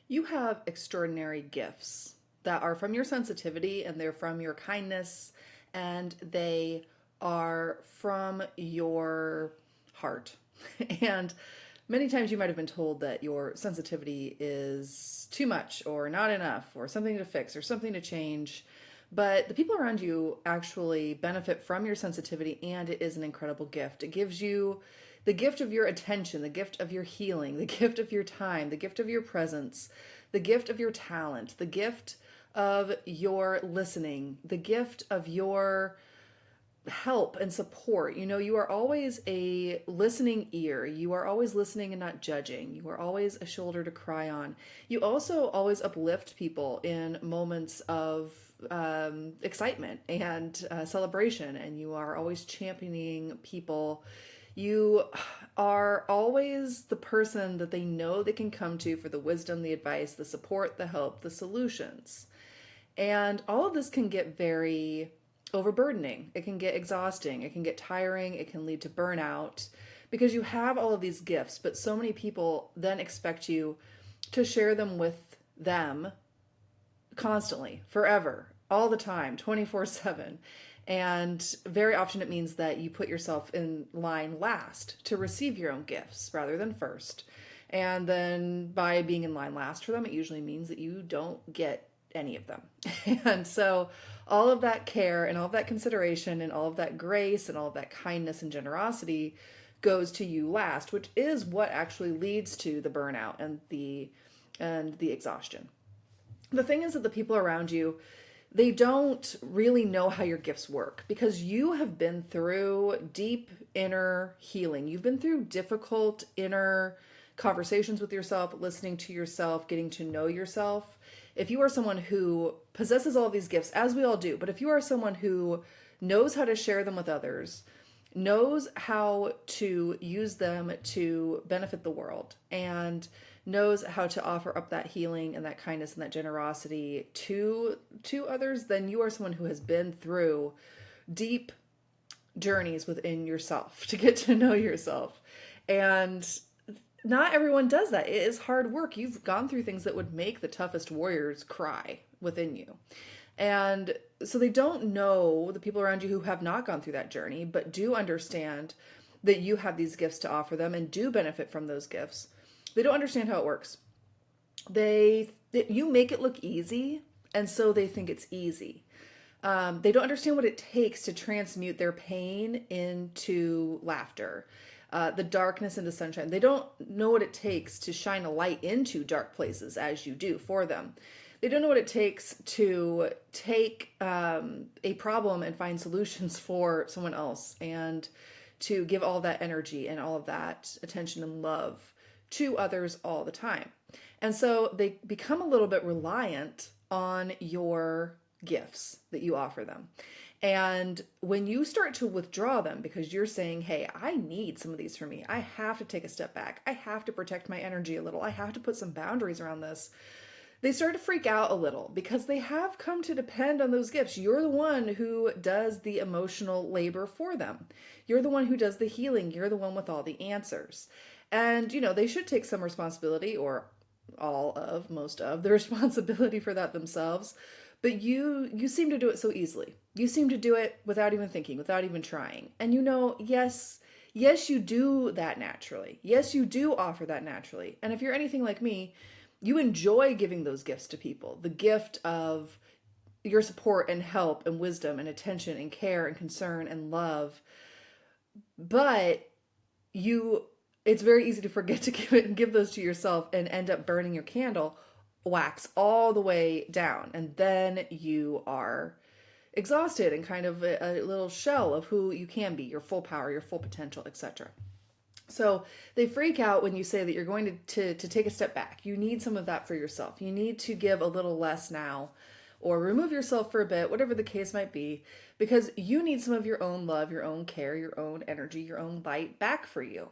You have extraordinary gifts that are from your sensitivity and they're from your kindness and they are from your heart. And many times you might have been told that your sensitivity is too much or not enough or something to fix or something to change. But the people around you actually benefit from your sensitivity, and it is an incredible gift. It gives you the gift of your attention, the gift of your healing, the gift of your time, the gift of your presence, the gift of your talent, the gift of your listening, the gift of your help and support. You are always a listening ear. You are always listening and not judging. You are always a shoulder to cry on. You also always uplift people in moments of excitement and celebration, and you are always championing people. You are always the person that they know they can come to for the wisdom, the advice, the support, the help, the solutions. And all of this can get very overburdening. It can get exhausting. It can get tiring. It can lead to burnout because you have all of these gifts, but so many people then expect you to share them with them constantly, forever, all the time, 24/7. And very often it means that you put yourself in line last to receive your own gifts rather than first. And then by being in line last for them, it usually means that you don't get any of them. And so all of that care and all of that consideration and all of that grace and all of that kindness and generosity goes to you last, which is what actually leads to the burnout and the exhaustion. The thing is that the people around you, they don't really know how your gifts work because you have been through deep inner healing. You've been through difficult inner conversations with yourself, listening to yourself, getting to know yourself. If you are someone who possesses all of these gifts, as we all do, but if you are someone who knows how to share them with others, knows how to use them to benefit the world, and knows how to offer up that healing and that kindness and that generosity to others, then you are someone who has been through deep journeys within yourself to get to know yourself. And not everyone does that. It is hard work. You've gone through things that would make the toughest warriors cry within you. And so they don't know, the people around you who have not gone through that journey, but do understand that you have these gifts to offer them and do benefit from those gifts. They don't understand how it works. You make it look easy, and so they think it's easy. They don't understand what it takes to transmute their pain into laughter, the darkness into sunshine. They don't know what it takes to shine a light into dark places as you do for them. They don't know what it takes to take a problem and find solutions for someone else and to give all that energy and all of that attention and love to others all the time. And so they become a little bit reliant on your gifts that you offer them. And when you start to withdraw them because you're saying, hey, I need some of these for me, I have to take a step back, I have to protect my energy a little, I have to put some boundaries around this, they start to freak out a little because they have come to depend on those gifts. You're the one who does the emotional labor for them. You're the one who does the healing. You're the one with all the answers. And, they should take some responsibility or most of the responsibility for that themselves. But you seem to do it so easily. You seem to do it without even thinking, without even trying. And yes, you do that naturally. Yes, you do offer that naturally. And if you're anything like me, you enjoy giving those gifts to people. The gift of your support and help and wisdom and attention and care and concern and love. But you it's very easy to forget to give those to yourself and end up burning your candle wax all the way down. And then you are exhausted and kind of a little shell of who you can be, your full power, your full potential, etc. So they freak out when you say that you're going to take a step back. You need some of that for yourself. You need to give a little less now or remove yourself for a bit, whatever the case might be, because you need some of your own love, your own care, your own energy, your own light back for you.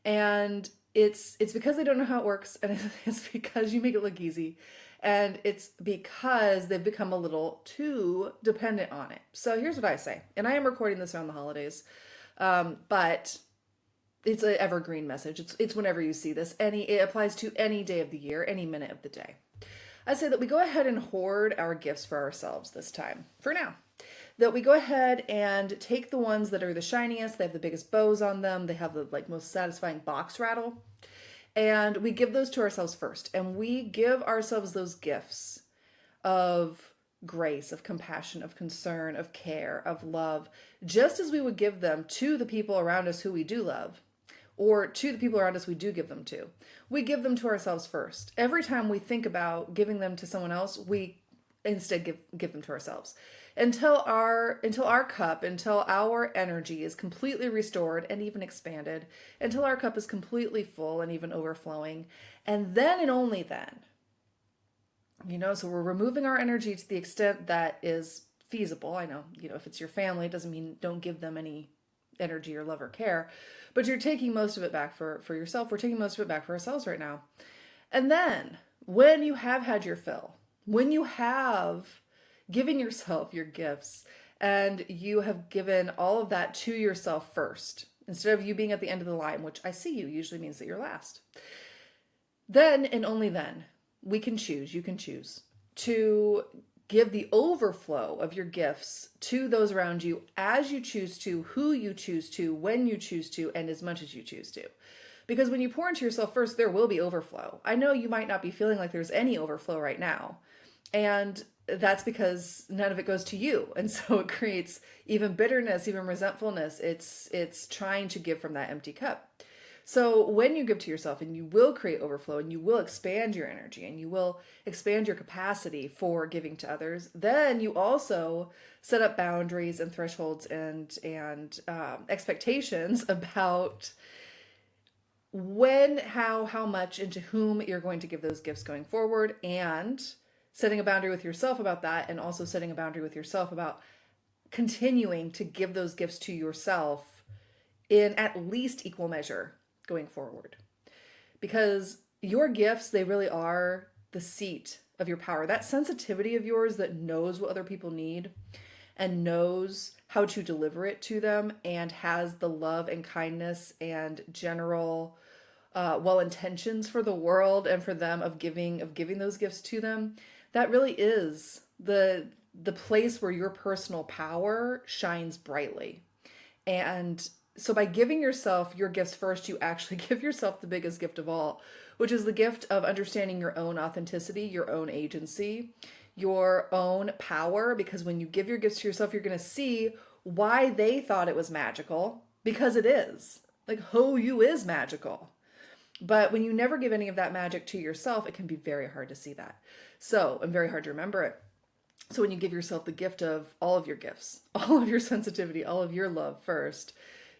And it's because they don't know how it works, and it's because you make it look easy, and it's because they've become a little too dependent on it. So here's what I say, and I am recording this around the holidays, but It's an evergreen message. It's whenever you see this. It applies to any day of the year, any minute of the day. I say that we go ahead and hoard our gifts for ourselves this time, for now. That we go ahead and take the ones that are the shiniest, they have the biggest bows on them, they have the like most satisfying box rattle, and we give those to ourselves first. And we give ourselves those gifts of grace, of compassion, of concern, of care, of love, just as we would give them to the people around us who we do love, or to the people around us we do give them to. We give them to ourselves first. Every time we think about giving them to someone else, we instead give them to ourselves. Until our energy is completely restored and even expanded, until our cup is completely full and even overflowing. And then and only then, so we're removing our energy to the extent that is feasible. I know, if it's your family, it doesn't mean don't give them any energy or love or care, but you're taking most of it back for yourself. We're taking most of it back for ourselves right now. And then when you have had your fill, when you have given yourself your gifts and you have given all of that to yourself first, instead of you being at the end of the line, which I see you usually means that you're last, then and only then you can choose to give the overflow of your gifts to those around you as you choose to, who you choose to, when you choose to, and as much as you choose to. Because when you pour into yourself first, there will be overflow. I know you might not be feeling like there's any overflow right now. And that's because none of it goes to you. And so it creates even bitterness, even resentfulness. It's trying to give from that empty cup. So when you give to yourself, and you will create overflow, and you will expand your energy, and you will expand your capacity for giving to others, then you also set up boundaries and thresholds and expectations about when, how much, and to whom you're going to give those gifts going forward, and setting a boundary with yourself about that, and also setting a boundary with yourself about continuing to give those gifts to yourself in at least equal measure going forward. Because your gifts, they really are the seat of your power. That sensitivity of yours that knows what other people need and knows how to deliver it to them, and has the love and kindness and general well intentions for the world and for them of giving those gifts to them. That really is the place where your personal power shines brightly. And so by giving yourself your gifts first, you actually give yourself the biggest gift of all, which is the gift of understanding your own authenticity, your own agency, your own power. Because when you give your gifts to yourself, you're going to see why they thought it was magical, because it is. Like, who you is magical. But when you never give any of that magic to yourself, it can be very hard to see that. So, and very hard to remember it. So when you give yourself the gift of all of your gifts, all of your sensitivity, all of your love first,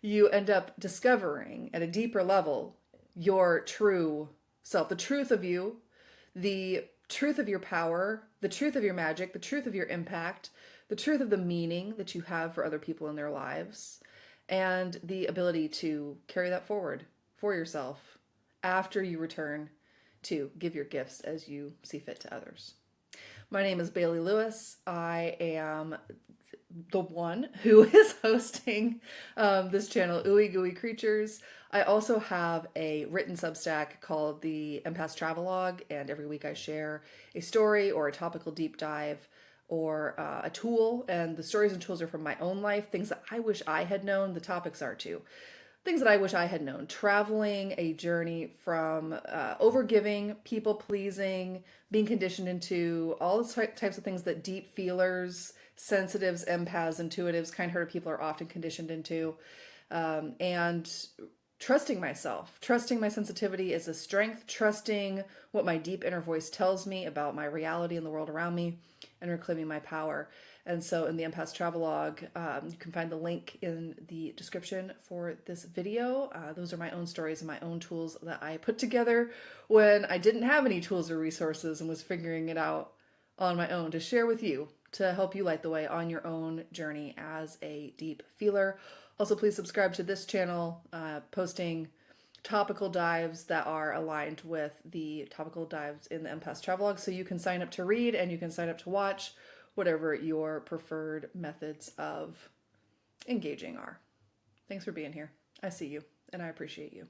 you end up discovering at a deeper level your true self, the truth of you, the truth of your power, the truth of your magic, the truth of your impact, the truth of the meaning that you have for other people in their lives, and the ability to carry that forward for yourself after you return to give your gifts as you see fit to others. My name is Bailey Lewis. I am the one who is hosting this channel, Ooey Gooey Creatures. I also have a written Substack called the Empaths Travelogue, and every week I share a story or a topical deep dive or a tool, and the stories and tools are from my own life, things that I wish I had known. The topics are too. Things that I wish I had known. Traveling a journey from overgiving, people pleasing, being conditioned into all the types of things that deep feelers, sensitives, empaths, intuitives, kind-hearted people are often conditioned into. And trusting myself, trusting my sensitivity as a strength, trusting what my deep inner voice tells me about my reality and the world around me, and reclaiming my power. And so in the Empaths Travelogue, you can find the link in the description for this video. Those are my own stories and my own tools that I put together when I didn't have any tools or resources and was figuring it out on my own to share with you, to help you light the way on your own journey as a deep feeler. Also, please subscribe to this channel, posting topical dives that are aligned with the topical dives in the Empaths Travelogue, so you can sign up to read and you can sign up to watch, whatever your preferred methods of engaging are. Thanks for being here. I see you. and I appreciate you.